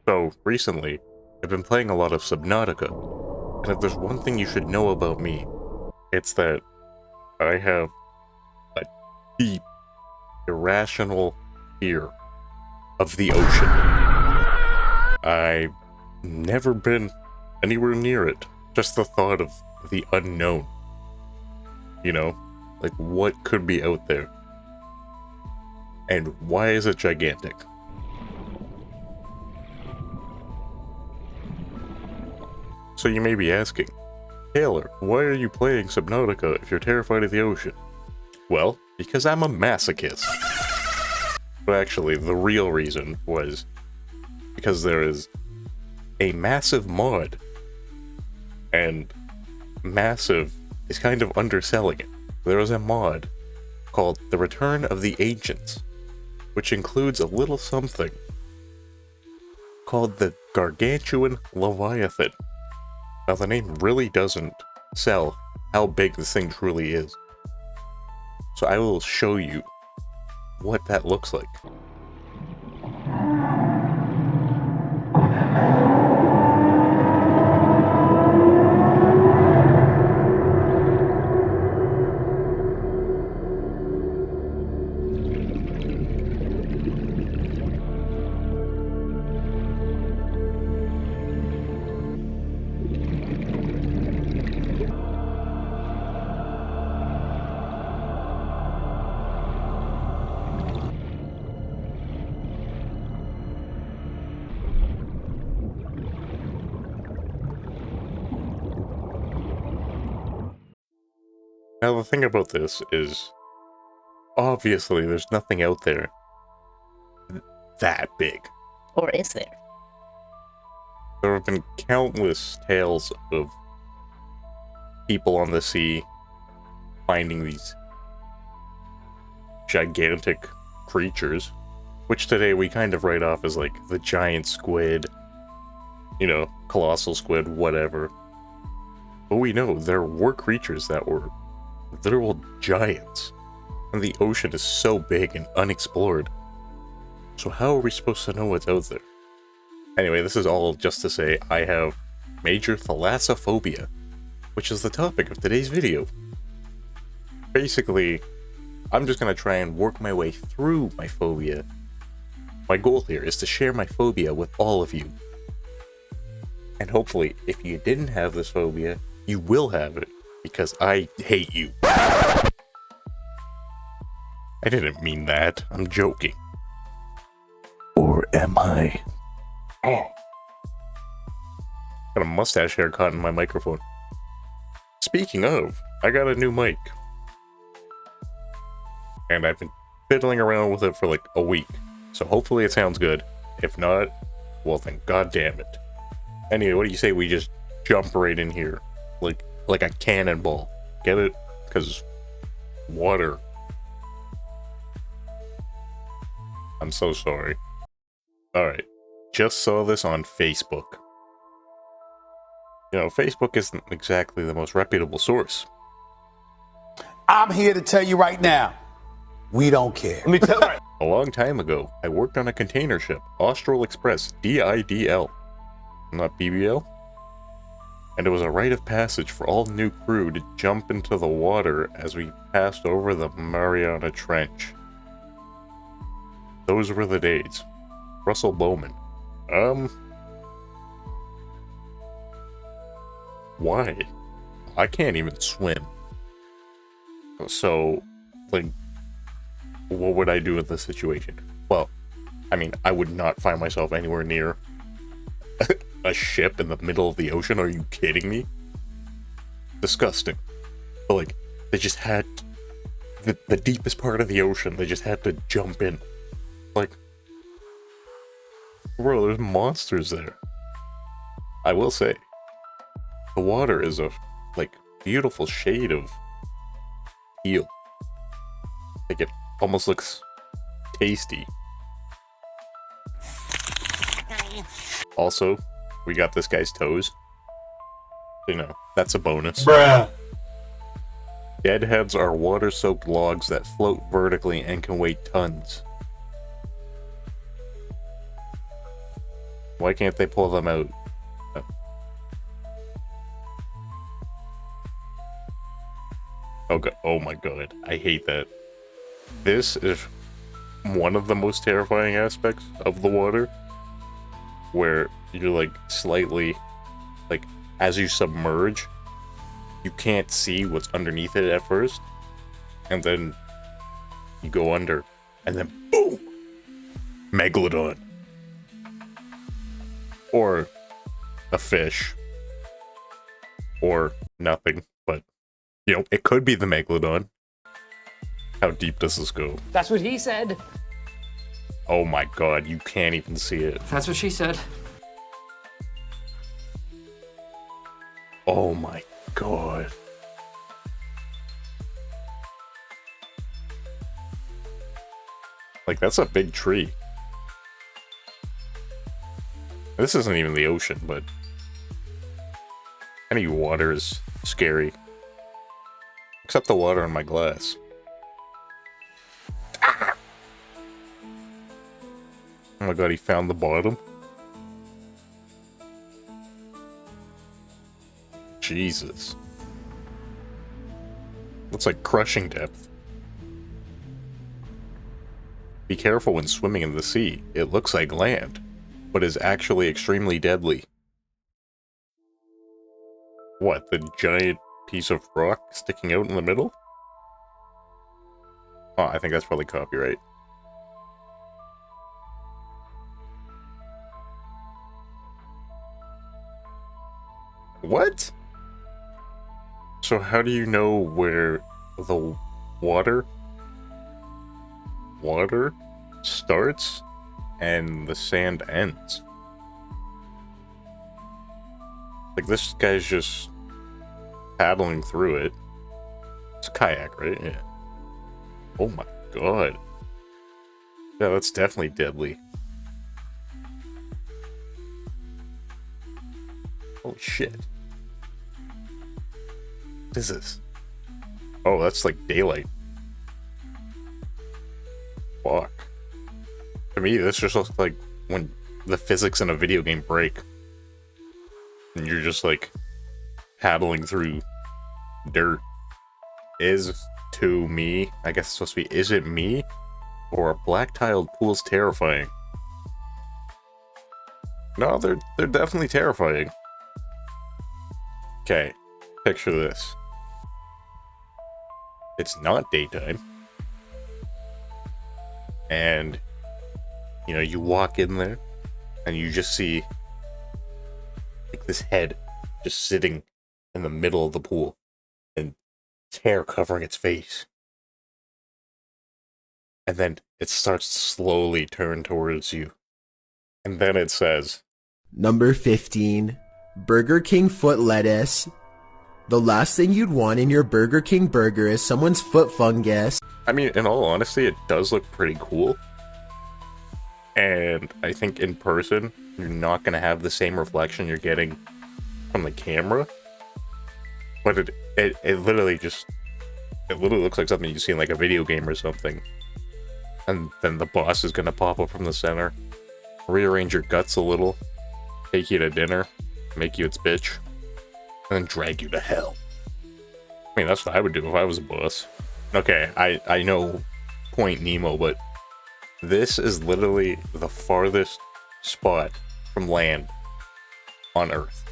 So, recently, I've been playing a lot of Subnautica, and if there's one thing you should know about me, it's that I have a deep, irrational fear of the ocean. I've never been anywhere near it. Just the thought of the unknown. You know? Like, what could be out there? And why is it gigantic? So you may be asking, Taylor, why are you playing Subnautica if you're terrified of the ocean? Well, because I'm a masochist. But actually, the real reason was because there is a massive mod, and massive is kind of underselling it. There is a mod called The Return of the Ancients, which includes a little something called the Gargantuan Leviathan. Now, the name really doesn't sell how big this thing truly is. So I will show you what that looks like. Now, the thing about this is, obviously, there's nothing out there that big. Or is there? There have been countless tales of people on the sea finding these gigantic creatures, which today we kind of write off as like the giant squid, you know, colossal squid, whatever. But we know there were creatures that were literal giants, and the ocean is so big and unexplored. So how are we supposed to know what's out there? Anyway, this is all just to say I have major thalassophobia, which is the topic of today's video. Basically, I'm just gonna try and work my way through my phobia. My goal here is to share my phobia with all of you. And hopefully, if you didn't have this phobia, you will have it, because I hate you. I didn't mean that. I'm joking. Or am I? Oh. Got a mustache haircut in my microphone. Speaking of, I got a new mic. And I've been fiddling around with it for like a week. So hopefully it sounds good. If not, well then goddamn it. Anyway, what do you say we just jump right in here? Like a cannonball. Get it? Because water. I'm so sorry. Alright. Just saw this on Facebook. You know, Facebook isn't exactly the most reputable source. I'm here to tell you right now, we don't care. Let me tell you. A long time ago, I worked on a container ship, Austral Express, DIDL. Not BBL? And it was a rite of passage for all new crew to jump into the water as we passed over the Mariana Trench. Those were the days. Russell Bowman. Why? I can't even swim. So, like, what would I do in this situation? Well, I mean, I would not find myself anywhere near a ship in the middle of the ocean. Are you kidding me? Disgusting. But like, they just had the deepest part of the ocean. They just had to jump in. Like, bro, there's monsters there. I will say, the water is a like beautiful shade of teal. Like, it almost looks tasty. Also, we got this guy's toes. You know, that's a bonus. Bruh. Deadheads are water-soaked logs that float vertically and can weigh tons. Why can't they pull them out? Oh god, oh my god, I hate that. This is one of the most terrifying aspects of the water, where you're like slightly, like as you submerge, you can't see what's underneath it at first, and then you go under, and then boom! Megalodon. Or a fish. Or nothing, but, you know, it could be the Megalodon. How deep does this go? That's what he said. Oh my god, you can't even see it. That's what she said. Oh my god. Like, that's a big tree. This isn't even the ocean, but any water is scary. Except the water in my glass. Ah! Oh my god, he found the bottom. Jesus. Looks like crushing depth. Be careful when swimming in the sea. It looks like land, but is actually extremely deadly. What, the giant piece of rock sticking out in the middle? Oh, I think that's probably copyright. What? So how do you know where the water starts and the sand ends? Like, this guy's just paddling through it. It's a kayak, right? Yeah. Oh my god. Yeah, that's definitely deadly. Holy shit. What is this? Oh, that's like daylight. Fuck. To me, this just looks like when the physics in a video game break. And you're just like paddling through dirt. Is to me, I guess it's supposed to be, is it me? Or a black tiled pool's terrifying? No, they're definitely terrifying. Okay, picture this. It's not daytime. And, you know, you walk in there and you just see like this head just sitting in the middle of the pool and its hair covering its face. And then it starts to slowly turn towards you. And then it says, Number 15, Burger King foot lettuce. The last thing you'd want in your Burger King burger is someone's foot fungus. I mean, in all honesty, it does look pretty cool. And I think in person, you're not going to have the same reflection you're getting from the camera. But it literally just, it literally looks like something you see in like a video game or something. And then the boss is going to pop up from the center, rearrange your guts a little, take you to dinner, make you its bitch, and then drag you to hell. I mean, that's what I would do if I was a boss. Okay, I know Point Nemo, but this is literally the farthest spot from land on Earth.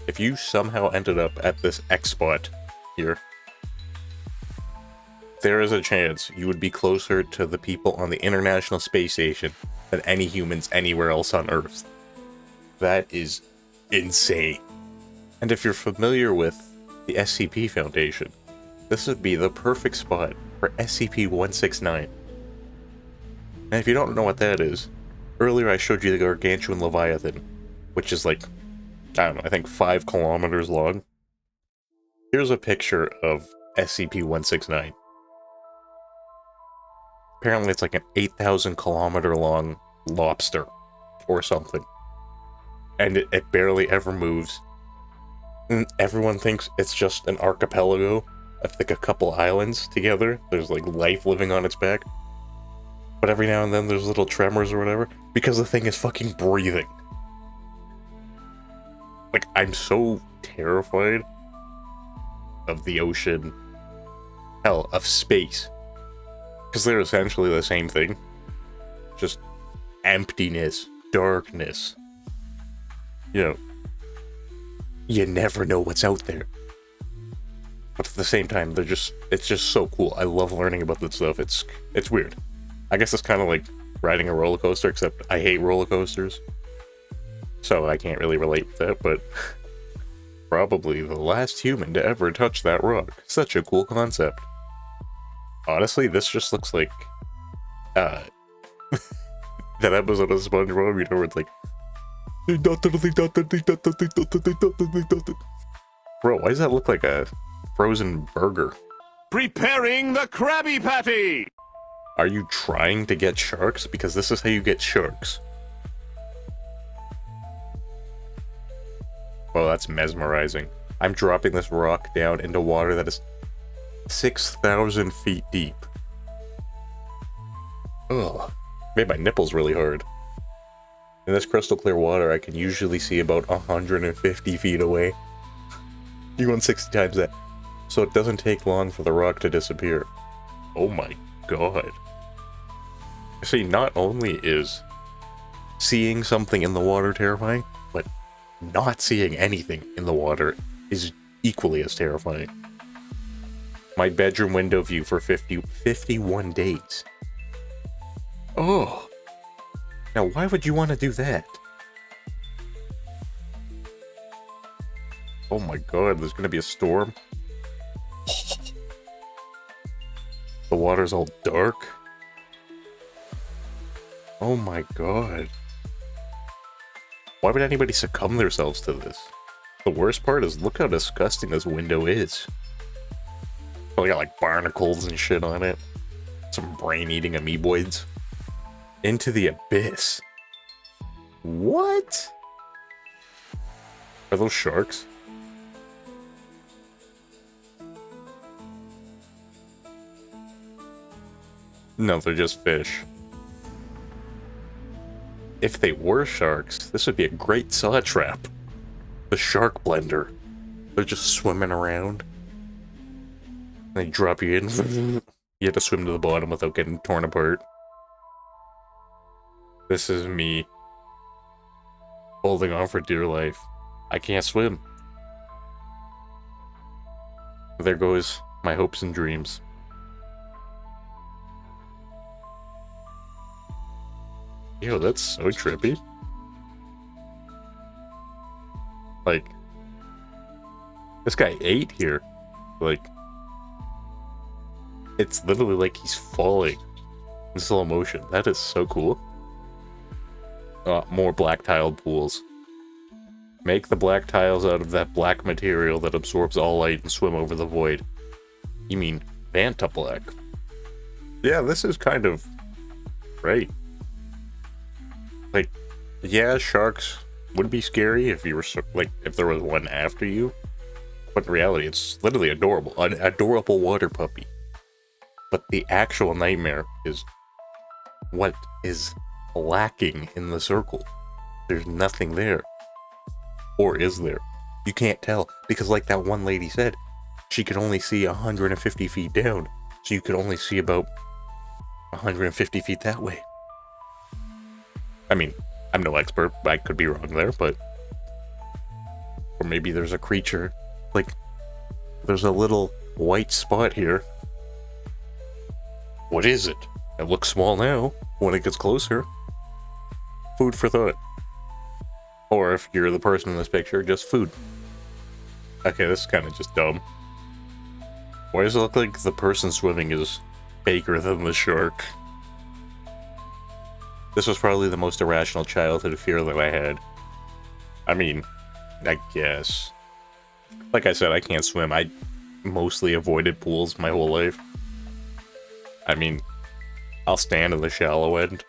If you somehow ended up at this X spot here, there is a chance you would be closer to the people on the International Space Station than any humans anywhere else on Earth. That is insane. And if you're familiar with the SCP Foundation, this would be the perfect spot for SCP-169. And if you don't know what that is, earlier I showed you the Gargantuan Leviathan, which is like, I don't know, I think 5 kilometers long. Here's a picture of SCP-169. Apparently it's like an 8,000 kilometer long lobster or something. And it barely ever moves. And everyone thinks it's just an archipelago of like a couple islands together. There's like life living on its back. But every now and then there's little tremors or whatever, because the thing is fucking breathing. Like, I'm so terrified of the ocean, hell, of space. Because they're essentially the same thing. Just emptiness, darkness. You know, you never know what's out there. But at the same time, it's just so cool. I love learning about this stuff. It's weird. I guess it's kind of like riding a roller coaster, except I hate roller coasters. So I can't really relate with that, but probably the last human to ever touch that rock. Such a cool concept. Honestly, this just looks like that episode of SpongeBob, you know, where it's like, bro, why does that look like a frozen burger? Preparing the Krabby Patty! Are you trying to get sharks? Because this is how you get sharks. Well, that's mesmerizing. I'm dropping this rock down into water that is 6,000 feet deep. Ugh. Made my nipples really hard. In this crystal clear water, I can usually see about 150 feet away. You want 60 times that. So it doesn't take long for the rock to disappear. Oh my god. See, not only is seeing something in the water terrifying, but not seeing anything in the water is equally as terrifying. My bedroom window view for 51 days. Oh. Now, why would you want to do that? Oh my god, there's gonna be a storm. The water's all dark. Oh my god. Why would anybody succumb themselves to this? The worst part is, look how disgusting this window is. Probably got like barnacles and shit on it. Some brain-eating amoeboids. Into the abyss. What? Are those sharks? No, they're just fish. If they were sharks, this would be a great saw trap. The shark blender. They're just swimming around. They drop you in. You have to swim to the bottom without getting torn apart. This is me holding on for dear life. I can't swim. There goes my hopes and dreams. Yo, that's so trippy. Like, this guy ate here. Like, it's literally like he's falling in slow motion. That is so cool. More black tiled pools. Make the black tiles out of that black material that absorbs all light and swim over the void. You mean Vanta black? Yeah, this is kind of right. Like, yeah, sharks would be scary if you were like if there was one after you, but in reality, it's literally adorable, an adorable water puppy. But the actual nightmare is what is lacking in the circle. There's nothing there. Or is there? You can't tell, because like that one lady said, she could only see 150 feet down, so you could only see about 150 feet that way. I mean, I'm no expert, I could be wrong there, but... Or maybe there's a creature, like, there's a little white spot here. What is it? It looks small now. When it gets closer, food for thought. Or if you're the person in this picture, just food. Okay, this is kind of just dumb. Why does it look like the person swimming is bigger than the shark? This was probably the most irrational childhood fear that I had. I mean, I guess. Like I said, I can't swim. I mostly avoided pools my whole life. I mean, I'll stand in the shallow end.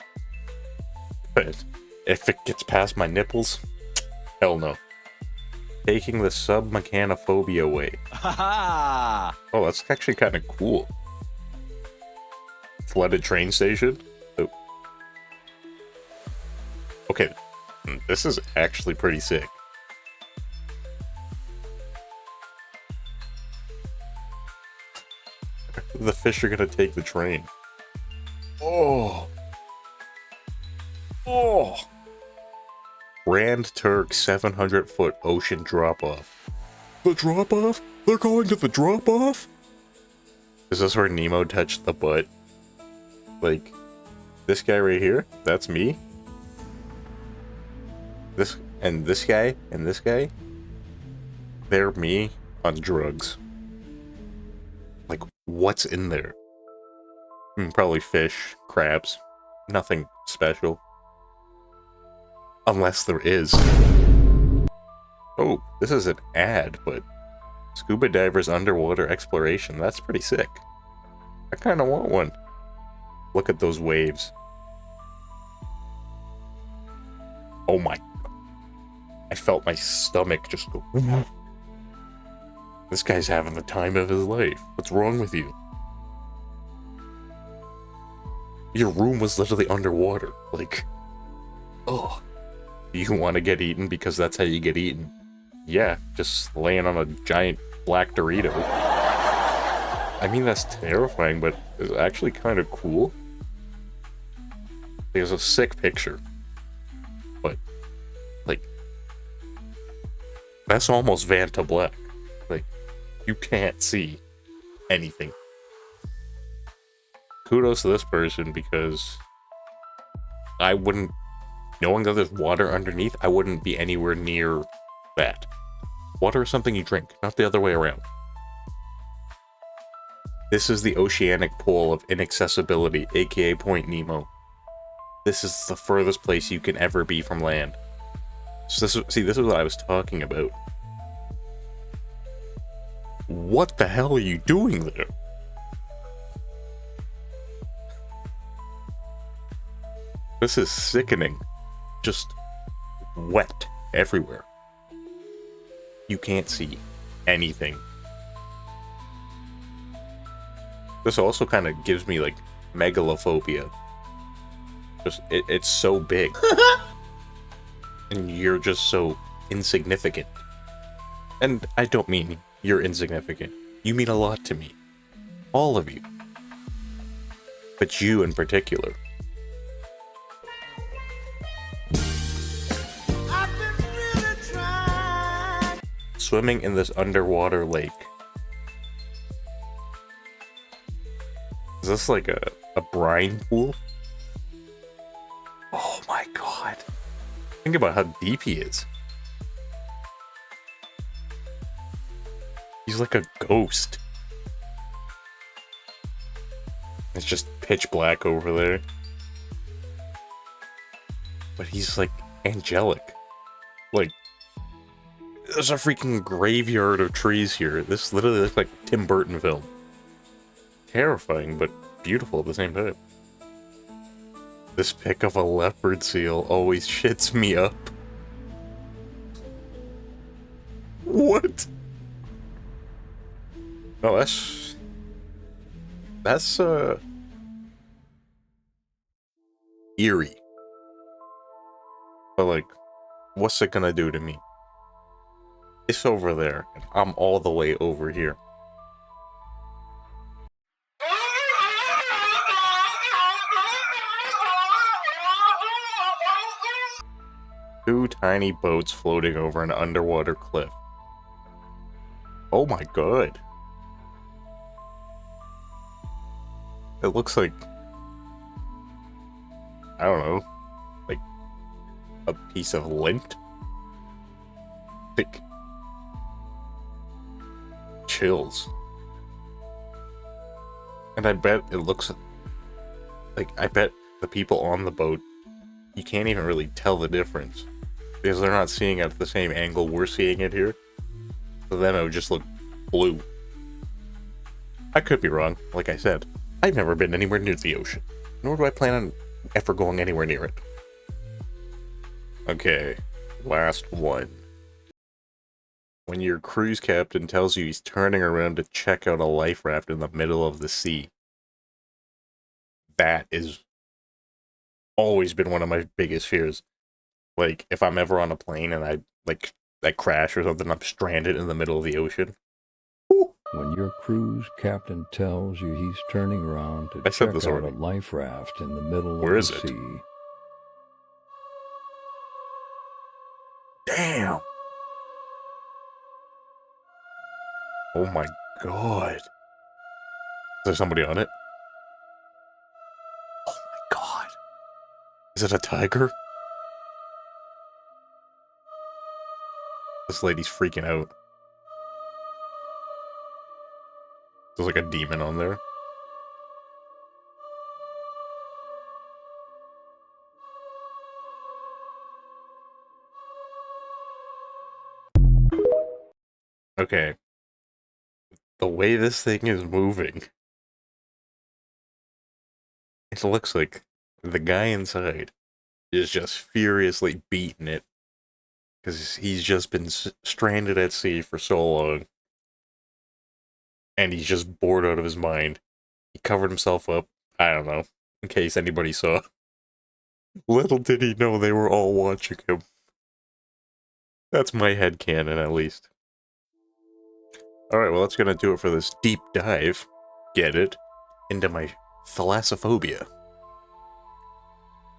But if it gets past my nipples, hell no. Taking the submechanophobia away. Oh, that's actually kind of cool. Flooded train station. Oh. Okay, this is actually pretty sick. The fish are gonna take the train. Oh. Oh. Grand Turk 700-foot ocean drop-off. The drop-off? They're going to the drop-off? Is this where Nemo touched the butt? Like, this guy right here? That's me? This guy, and this guy? They're me on drugs. Like, what's in there? Probably fish, crabs, nothing special. Unless there is. Oh, this is an ad, but scuba divers underwater exploration. That's pretty sick. I kind of want one. Look at those waves. Oh my. I felt my stomach just go. This guy's having the time of his life. What's wrong with you? Your room was literally underwater. Like, oh. You want to get eaten because that's how you get eaten. Yeah, just laying on a giant black Dorito. I mean, that's terrifying, but it's actually kind of cool. There's a sick picture. But, like, that's almost Vanta Black. Like, you can't see anything. Kudos to this person, because I wouldn't, knowing that there's water underneath, I wouldn't be anywhere near that. Water is something you drink, not the other way around. This is the oceanic pole of inaccessibility, aka Point Nemo. This is the furthest place you can ever be from land. So this is what I was talking about. What the hell are you doing there? This is sickening. Just wet everywhere. You can't see anything. This also kind of gives me like megalophobia. Just it's so big. And you're just so insignificant. And I don't mean you're insignificant. You mean a lot to me. All of you. But you in particular. Swimming in this underwater lake. Is this like a brine pool? Oh my god. Think about how deep he is. He's like a ghost. It's just pitch black over there. But he's like angelic. Like, there's a freaking graveyard of trees here. This literally looks like a Tim Burton film. Terrifying, but beautiful at the same time. This pic of a leopard seal always shits me up. What? No, that's eerie. But like, what's it gonna do to me? It's over there, and I'm all the way over here. Two tiny boats floating over an underwater cliff. Oh my god. It looks like, I don't know, like a piece of lint. Like, chills. And I bet it looks like, I bet the people on the boat, you can't even really tell the difference. Because they're not seeing it at the same angle we're seeing it here. So then it would just look blue. I could be wrong, like I said. I've never been anywhere near the ocean. Nor do I plan on ever going anywhere near it. Okay, last one. When your cruise captain tells you he's turning around to check out a life raft in the middle of the sea. That is always been one of my biggest fears. Like, if I'm ever on a plane and I crash or something, I'm stranded in the middle of the ocean. When your cruise captain tells you he's turning around to I said check this out already. a life raft in the middle Where of is the it? sea. Damn! Oh my god. Is there somebody on it? Oh my god. Is it a tiger? This lady's freaking out. There's like a demon on there. Okay. The way this thing is moving, it looks like the guy inside is just furiously beating it. Because he's just been stranded at sea for so long. And he's just bored out of his mind. He covered himself up. I don't know. In case anybody saw. Little did he know they were all watching him. That's my headcanon, at least. Alright, well, that's gonna do it for this deep dive. Get it? Into my thalassophobia.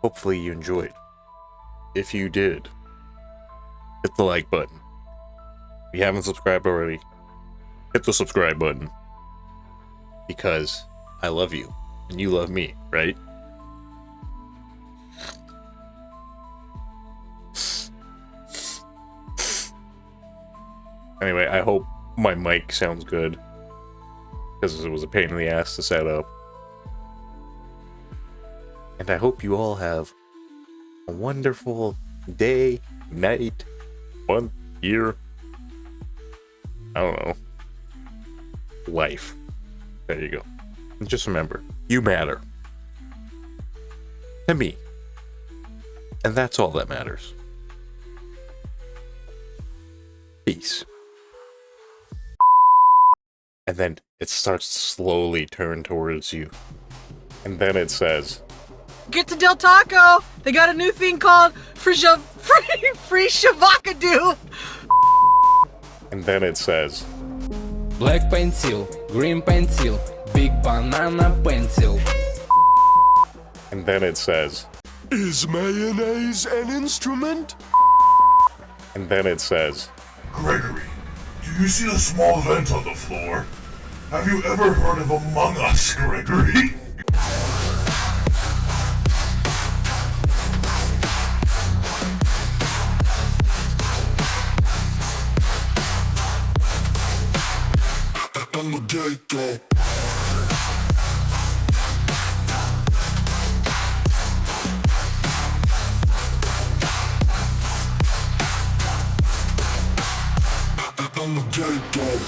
Hopefully you enjoyed. If you did, hit the like button. If you haven't subscribed already, hit the subscribe button. Because I love you, and you love me, right? Anyway, I hope my mic sounds good. Because it was a pain in the ass to set up. And I hope you all have a wonderful day, night, month, year. I don't know. Life. There you go. And just remember, you matter. To me. And that's all that matters. Peace. And then it starts to slowly turn towards you. And then it says, Get to Del Taco! They got a new thing called free shavakadu! and then it says, Black pencil, green pencil, big banana pencil. and then it says, Is mayonnaise an instrument? and then it says, Gregory, do you see the small vent on the floor? Have you ever heard of Among Us, Gregory? I'm a gay guy. I'm a gay guy.